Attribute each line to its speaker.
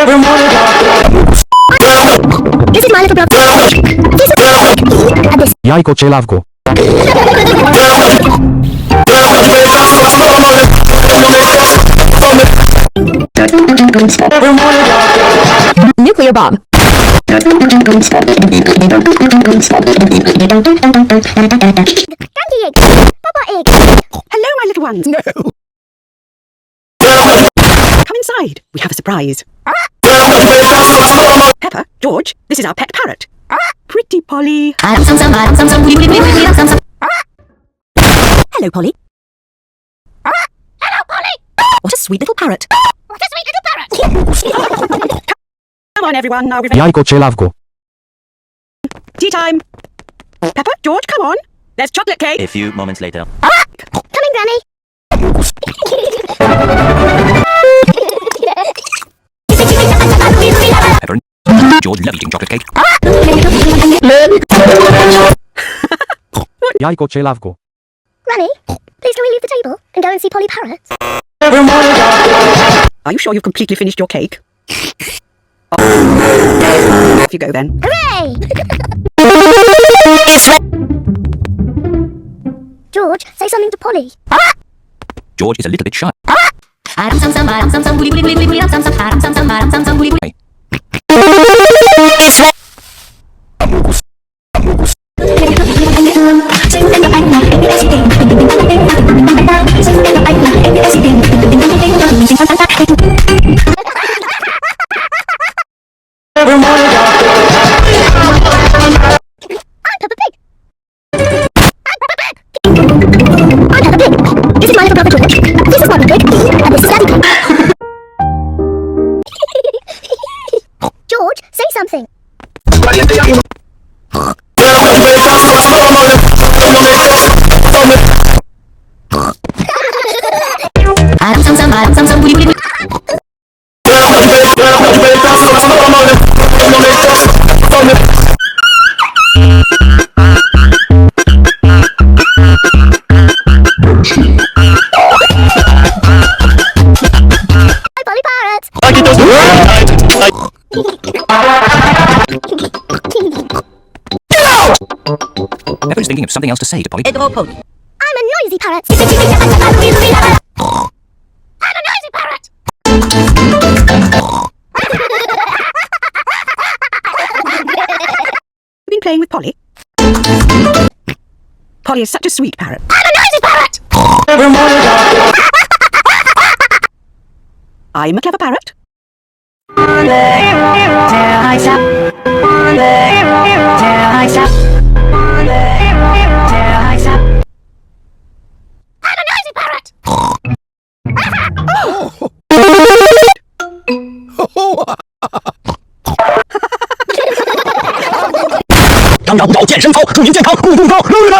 Speaker 1: This is my little brother. This is
Speaker 2: Jajko cielavko.
Speaker 1: nuclear bomb. Candy egg. Papa egg.
Speaker 3: Hello, my little ones.
Speaker 2: No.
Speaker 3: Come inside. We have a surprise. Pepper, George, this is our pet parrot. Pretty Polly. Hello, Polly. Hello, Polly. What a sweet little parrot. What a sweet little parrot. Come on, everyone. Now we've
Speaker 2: Jajko cielavko.
Speaker 3: tea time. Pepper, George, come on. There's chocolate cake.
Speaker 4: A few moments later.
Speaker 1: Coming, Granny.
Speaker 4: Pepper, George love eating chocolate cake.
Speaker 2: Jajko cielavko.
Speaker 1: Granny, please can we leave the table and go and see Polly Parrot?
Speaker 3: Are you sure you've completely finished your cake? Off you go then.
Speaker 1: Hooray! George, say something to Polly.
Speaker 4: George is a little bit shy.
Speaker 1: I'm Peppa Pig. I'm Peppa Pig. This is my little brother George. This is Mummy Pig. And this is Daddy Pig. George, say something. Hi, Polly Parrot.
Speaker 4: Pepper's thinking of something else to say to Polly.
Speaker 1: I'm a noisy parrot. I'm a noisy parrot.
Speaker 3: You've been playing with Polly? Polly is such a sweet parrot.
Speaker 1: I'm a noisy parrot.
Speaker 3: I'm a clever parrot.
Speaker 1: I'm a noisy parrot.
Speaker 4: 刚找不到健身操，祝您健康，步步高，荣誉的。